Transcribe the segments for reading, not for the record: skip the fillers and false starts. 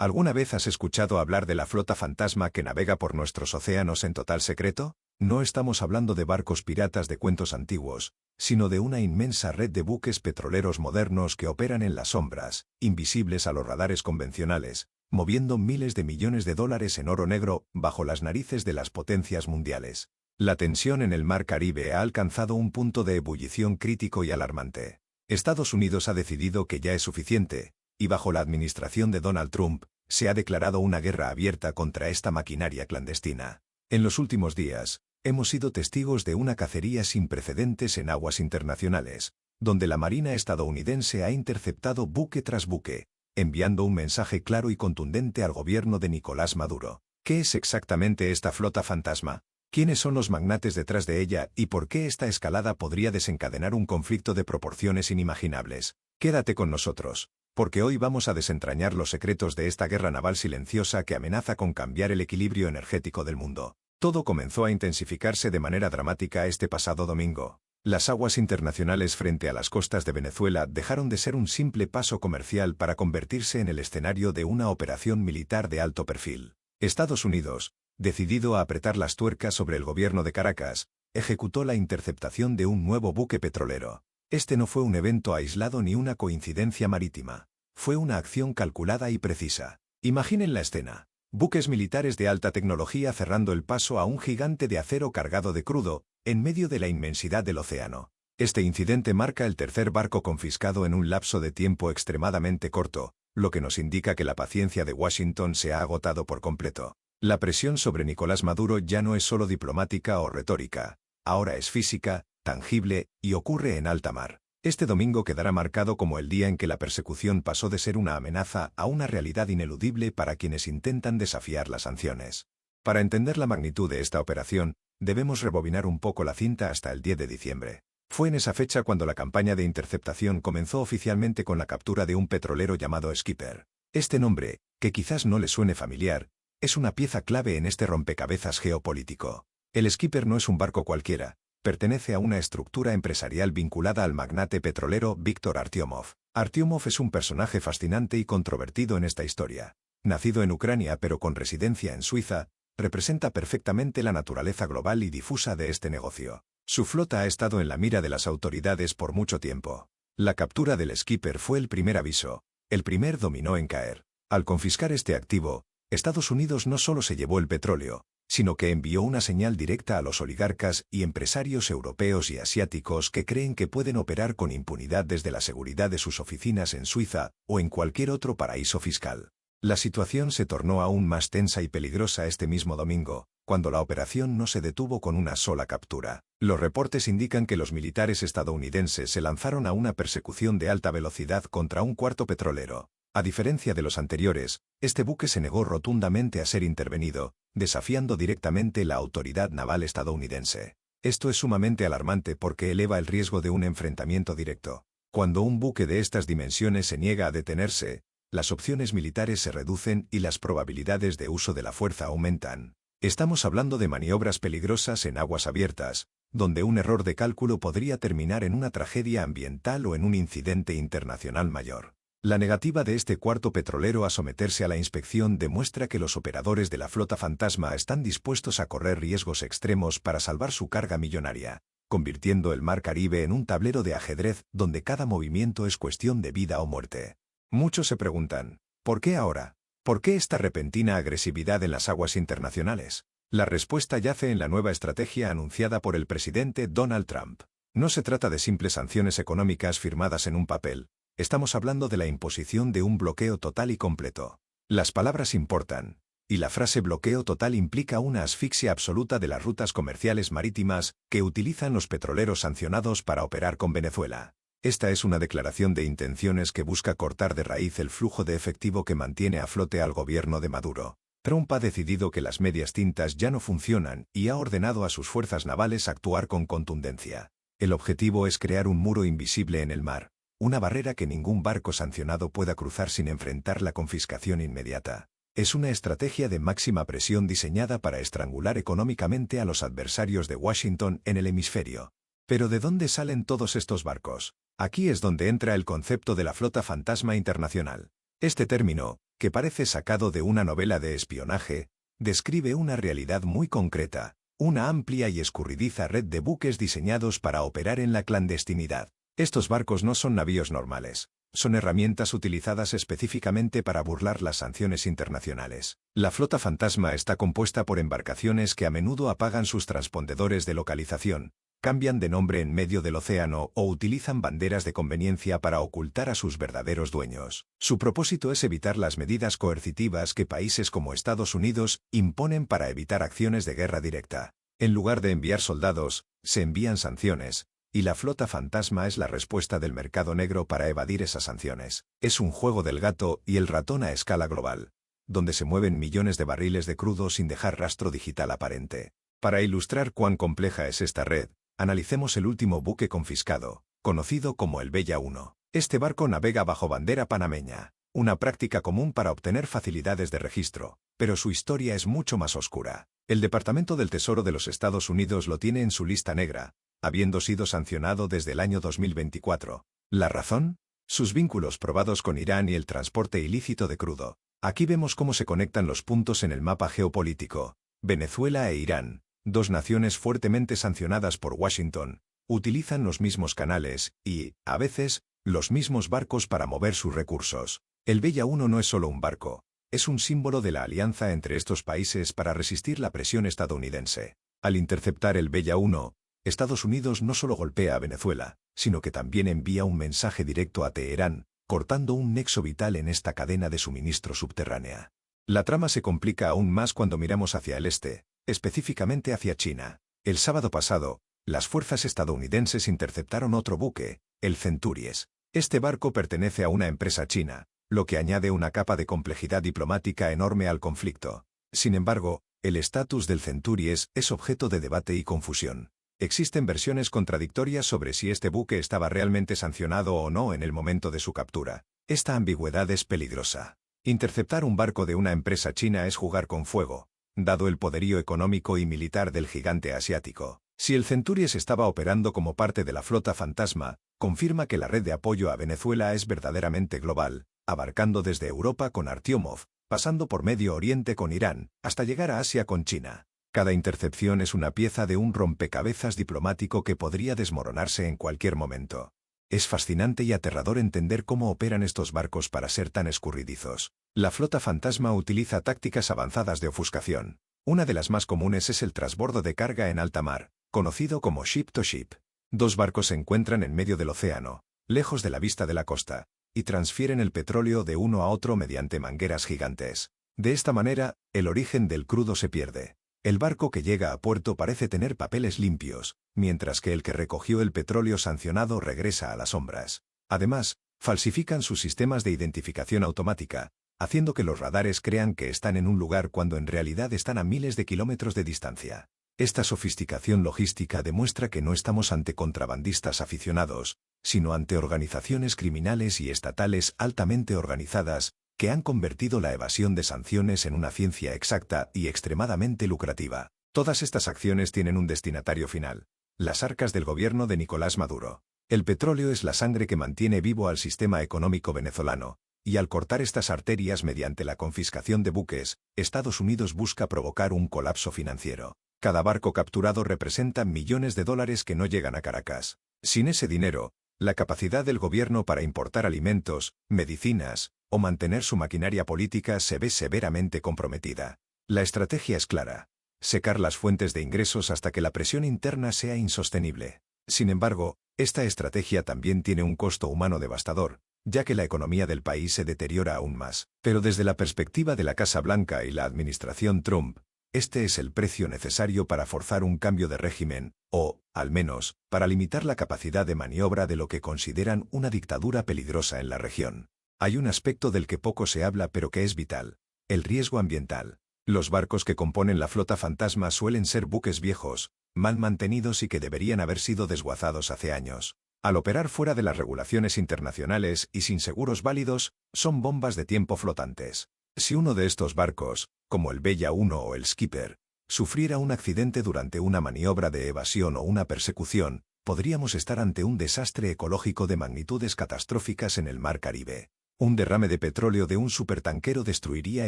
¿Alguna vez has escuchado hablar de la flota fantasma que navega por nuestros océanos en total secreto? No estamos hablando de barcos piratas de cuentos antiguos, sino de una inmensa red de buques petroleros modernos que operan en las sombras, invisibles a los radares convencionales, moviendo miles de millones de dólares en oro negro bajo las narices de las potencias mundiales. La tensión en el Mar Caribe ha alcanzado un punto de ebullición crítico y alarmante. Estados Unidos ha decidido que ya es suficiente, y bajo la administración de Donald Trump, se ha declarado una guerra abierta contra esta maquinaria clandestina. En los últimos días, hemos sido testigos de una cacería sin precedentes en aguas internacionales, donde la Marina estadounidense ha interceptado buque tras buque, enviando un mensaje claro y contundente al gobierno de Nicolás Maduro. ¿Qué es exactamente esta flota fantasma? ¿Quiénes son los magnates detrás de ella y por qué esta escalada podría desencadenar un conflicto de proporciones inimaginables? Quédate con nosotros, porque hoy vamos a desentrañar los secretos de esta guerra naval silenciosa que amenaza con cambiar el equilibrio energético del mundo. Todo comenzó a intensificarse de manera dramática este pasado domingo. Las aguas internacionales frente a las costas de Venezuela dejaron de ser un simple paso comercial para convertirse en el escenario de una operación militar de alto perfil. Estados Unidos, decidido a apretar las tuercas sobre el gobierno de Caracas, ejecutó la interceptación de un nuevo buque petrolero. Este no fue un evento aislado ni una coincidencia marítima. Fue una acción calculada y precisa. Imaginen la escena. Buques militares de alta tecnología cerrando el paso a un gigante de acero cargado de crudo, en medio de la inmensidad del océano. Este incidente marca el tercer barco confiscado en un lapso de tiempo extremadamente corto, lo que nos indica que la paciencia de Washington se ha agotado por completo. La presión sobre Nicolás Maduro ya no es solo diplomática o retórica. Ahora es física, tangible, y ocurre en alta mar. Este domingo quedará marcado como el día en que la persecución pasó de ser una amenaza a una realidad ineludible para quienes intentan desafiar las sanciones. Para entender la magnitud de esta operación, debemos rebobinar un poco la cinta hasta el 10 de diciembre. Fue en esa fecha cuando la campaña de interceptación comenzó oficialmente con la captura de un petrolero llamado Skipper. Este nombre, que quizás no le suene familiar, es una pieza clave en este rompecabezas geopolítico. El Skipper no es un barco cualquiera. Pertenece a una estructura empresarial vinculada al magnate petrolero Viktor Artyomov. Artyomov es un personaje fascinante y controvertido en esta historia. Nacido en Ucrania pero con residencia en Suiza, representa perfectamente la naturaleza global y difusa de este negocio. Su flota ha estado en la mira de las autoridades por mucho tiempo. La captura del Skipper fue el primer aviso, el primer dominó en caer. Al confiscar este activo, Estados Unidos no solo se llevó el petróleo, sino que envió una señal directa a los oligarcas y empresarios europeos y asiáticos que creen que pueden operar con impunidad desde la seguridad de sus oficinas en Suiza o en cualquier otro paraíso fiscal. La situación se tornó aún más tensa y peligrosa este mismo domingo, cuando la operación no se detuvo con una sola captura. Los reportes indican que los militares estadounidenses se lanzaron a una persecución de alta velocidad contra un cuarto petrolero. A diferencia de los anteriores, este buque se negó rotundamente a ser intervenido, desafiando directamente la autoridad naval estadounidense. Esto es sumamente alarmante porque eleva el riesgo de un enfrentamiento directo. Cuando un buque de estas dimensiones se niega a detenerse, las opciones militares se reducen y las probabilidades de uso de la fuerza aumentan. Estamos hablando de maniobras peligrosas en aguas abiertas, donde un error de cálculo podría terminar en una tragedia ambiental o en un incidente internacional mayor. La negativa de este cuarto petrolero a someterse a la inspección demuestra que los operadores de la flota fantasma están dispuestos a correr riesgos extremos para salvar su carga millonaria, convirtiendo el Mar Caribe en un tablero de ajedrez donde cada movimiento es cuestión de vida o muerte. Muchos se preguntan, ¿por qué ahora? ¿Por qué esta repentina agresividad en las aguas internacionales? La respuesta yace en la nueva estrategia anunciada por el presidente Donald Trump. No se trata de simples sanciones económicas firmadas en un papel. Estamos hablando de la imposición de un bloqueo total y completo. Las palabras importan, y la frase bloqueo total implica una asfixia absoluta de las rutas comerciales marítimas que utilizan los petroleros sancionados para operar con Venezuela. Esta es una declaración de intenciones que busca cortar de raíz el flujo de efectivo que mantiene a flote al gobierno de Maduro. Trump ha decidido que las medias tintas ya no funcionan y ha ordenado a sus fuerzas navales actuar con contundencia. El objetivo es crear un muro invisible en el mar. Una barrera que ningún barco sancionado pueda cruzar sin enfrentar la confiscación inmediata. Es una estrategia de máxima presión diseñada para estrangular económicamente a los adversarios de Washington en el hemisferio. ¿Pero de dónde salen todos estos barcos? Aquí es donde entra el concepto de la flota fantasma internacional. Este término, que parece sacado de una novela de espionaje, describe una realidad muy concreta, una amplia y escurridiza red de buques diseñados para operar en la clandestinidad. Estos barcos no son navíos normales, son herramientas utilizadas específicamente para burlar las sanciones internacionales. La flota fantasma está compuesta por embarcaciones que a menudo apagan sus transpondedores de localización, cambian de nombre en medio del océano o utilizan banderas de conveniencia para ocultar a sus verdaderos dueños. Su propósito es evitar las medidas coercitivas que países como Estados Unidos imponen para evitar acciones de guerra directa. En lugar de enviar soldados, se envían sanciones, y la flota fantasma es la respuesta del mercado negro para evadir esas sanciones. Es un juego del gato y el ratón a escala global, donde se mueven millones de barriles de crudo sin dejar rastro digital aparente. Para ilustrar cuán compleja es esta red, analicemos el último buque confiscado, conocido como el Bella 1. Este barco navega bajo bandera panameña, una práctica común para obtener facilidades de registro, pero su historia es mucho más oscura. El Departamento del Tesoro de los Estados Unidos lo tiene en su lista negra, habiendo sido sancionado desde el año 2024. ¿La razón? Sus vínculos probados con Irán y el transporte ilícito de crudo. Aquí vemos cómo se conectan los puntos en el mapa geopolítico. Venezuela e Irán, dos naciones fuertemente sancionadas por Washington, utilizan los mismos canales y, a veces, los mismos barcos para mover sus recursos. El Bella 1 no es solo un barco, es un símbolo de la alianza entre estos países para resistir la presión estadounidense. Al interceptar el Bella 1, Estados Unidos no solo golpea a Venezuela, sino que también envía un mensaje directo a Teherán, cortando un nexo vital en esta cadena de suministro subterránea. La trama se complica aún más cuando miramos hacia el este, específicamente hacia China. El sábado pasado, las fuerzas estadounidenses interceptaron otro buque, el Centuries. Este barco pertenece a una empresa china, lo que añade una capa de complejidad diplomática enorme al conflicto. Sin embargo, el estatus del Centuries es objeto de debate y confusión. Existen versiones contradictorias sobre si este buque estaba realmente sancionado o no en el momento de su captura. Esta ambigüedad es peligrosa. Interceptar un barco de una empresa china es jugar con fuego, dado el poderío económico y militar del gigante asiático. Si el Centuries estaba operando como parte de la flota fantasma, confirma que la red de apoyo a Venezuela es verdaderamente global, abarcando desde Europa con Artyomov, pasando por Medio Oriente con Irán, hasta llegar a Asia con China. Cada intercepción es una pieza de un rompecabezas diplomático que podría desmoronarse en cualquier momento. Es fascinante y aterrador entender cómo operan estos barcos para ser tan escurridizos. La flota fantasma utiliza tácticas avanzadas de ofuscación. Una de las más comunes es el transbordo de carga en alta mar, conocido como ship-to-ship. Dos barcos se encuentran en medio del océano, lejos de la vista de la costa, y transfieren el petróleo de uno a otro mediante mangueras gigantes. De esta manera, el origen del crudo se pierde. El barco que llega a puerto parece tener papeles limpios, mientras que el que recogió el petróleo sancionado regresa a las sombras. Además, falsifican sus sistemas de identificación automática, haciendo que los radares crean que están en un lugar cuando en realidad están a miles de kilómetros de distancia. Esta sofisticación logística demuestra que no estamos ante contrabandistas aficionados, sino ante organizaciones criminales y estatales altamente organizadas, que han convertido la evasión de sanciones en una ciencia exacta y extremadamente lucrativa. Todas estas acciones tienen un destinatario final: las arcas del gobierno de Nicolás Maduro. El petróleo es la sangre que mantiene vivo al sistema económico venezolano, y al cortar estas arterias mediante la confiscación de buques, Estados Unidos busca provocar un colapso financiero. Cada barco capturado representa millones de dólares que no llegan a Caracas. Sin ese dinero, la capacidad del gobierno para importar alimentos, medicinas, o mantener su maquinaria política se ve severamente comprometida. La estrategia es clara: secar las fuentes de ingresos hasta que la presión interna sea insostenible. Sin embargo, esta estrategia también tiene un costo humano devastador, ya que la economía del país se deteriora aún más. Pero desde la perspectiva de la Casa Blanca y la administración Trump, este es el precio necesario para forzar un cambio de régimen, o, al menos, para limitar la capacidad de maniobra de lo que consideran una dictadura peligrosa en la región. Hay un aspecto del que poco se habla pero que es vital: el riesgo ambiental. Los barcos que componen la flota fantasma suelen ser buques viejos, mal mantenidos y que deberían haber sido desguazados hace años. Al operar fuera de las regulaciones internacionales y sin seguros válidos, son bombas de tiempo flotantes. Si uno de estos barcos, como el Bella 1 o el Skipper, sufriera un accidente durante una maniobra de evasión o una persecución, podríamos estar ante un desastre ecológico de magnitudes catastróficas en el Mar Caribe. Un derrame de petróleo de un supertanquero destruiría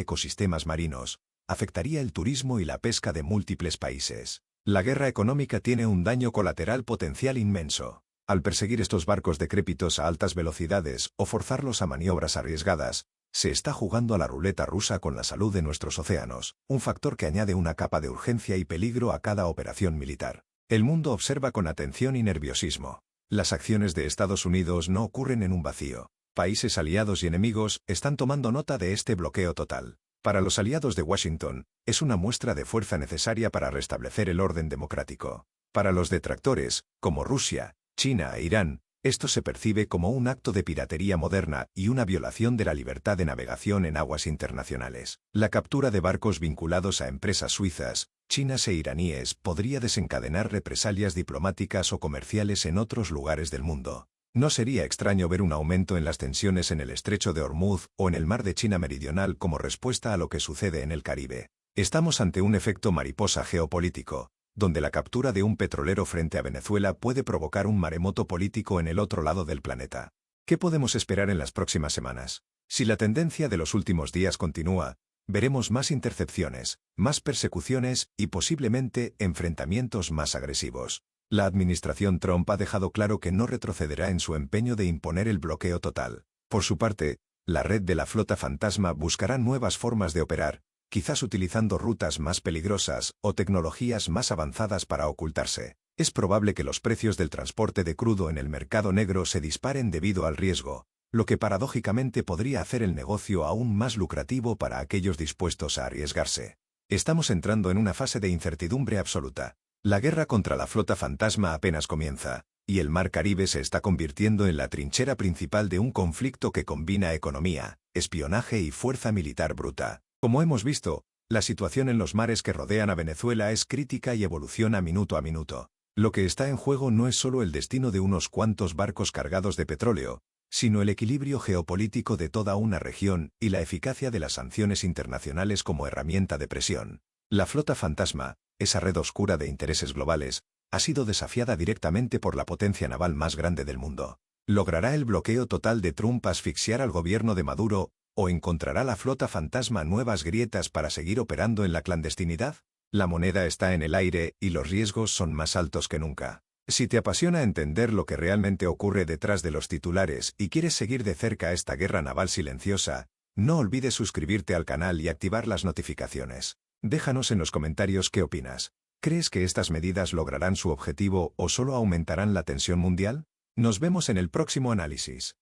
ecosistemas marinos, afectaría el turismo y la pesca de múltiples países. La guerra económica tiene un daño colateral potencial inmenso. Al perseguir estos barcos decrépitos a altas velocidades o forzarlos a maniobras arriesgadas, se está jugando a la ruleta rusa con la salud de nuestros océanos, un factor que añade una capa de urgencia y peligro a cada operación militar. El mundo observa con atención y nerviosismo. Las acciones de Estados Unidos no ocurren en un vacío. Países aliados y enemigos están tomando nota de este bloqueo total. Para los aliados de Washington, es una muestra de fuerza necesaria para restablecer el orden democrático. Para los detractores, como Rusia, China e Irán, esto se percibe como un acto de piratería moderna y una violación de la libertad de navegación en aguas internacionales. La captura de barcos vinculados a empresas suizas, chinas e iraníes podría desencadenar represalias diplomáticas o comerciales en otros lugares del mundo. No sería extraño ver un aumento en las tensiones en el estrecho de Hormuz o en el mar de China Meridional como respuesta a lo que sucede en el Caribe. Estamos ante un efecto mariposa geopolítico, donde la captura de un petrolero frente a Venezuela puede provocar un maremoto político en el otro lado del planeta. ¿Qué podemos esperar en las próximas semanas? Si la tendencia de los últimos días continúa, veremos más intercepciones, más persecuciones y posiblemente enfrentamientos más agresivos. La administración Trump ha dejado claro que no retrocederá en su empeño de imponer el bloqueo total. Por su parte, la red de la flota fantasma buscará nuevas formas de operar, quizás utilizando rutas más peligrosas o tecnologías más avanzadas para ocultarse. Es probable que los precios del transporte de crudo en el mercado negro se disparen debido al riesgo, lo que paradójicamente podría hacer el negocio aún más lucrativo para aquellos dispuestos a arriesgarse. Estamos entrando en una fase de incertidumbre absoluta. La guerra contra la flota fantasma apenas comienza, y el Mar Caribe se está convirtiendo en la trinchera principal de un conflicto que combina economía, espionaje y fuerza militar bruta. Como hemos visto, la situación en los mares que rodean a Venezuela es crítica y evoluciona minuto a minuto. Lo que está en juego no es solo el destino de unos cuantos barcos cargados de petróleo, sino el equilibrio geopolítico de toda una región y la eficacia de las sanciones internacionales como herramienta de presión. La flota fantasma, esa red oscura de intereses globales, ha sido desafiada directamente por la potencia naval más grande del mundo. ¿Logrará el bloqueo total de Trump asfixiar al gobierno de Maduro, o encontrará la flota fantasma nuevas grietas para seguir operando en la clandestinidad? La moneda está en el aire y los riesgos son más altos que nunca. Si te apasiona entender lo que realmente ocurre detrás de los titulares y quieres seguir de cerca esta guerra naval silenciosa, no olvides suscribirte al canal y activar las notificaciones. Déjanos en los comentarios qué opinas. ¿Crees que estas medidas lograrán su objetivo o solo aumentarán la tensión mundial? Nos vemos en el próximo análisis.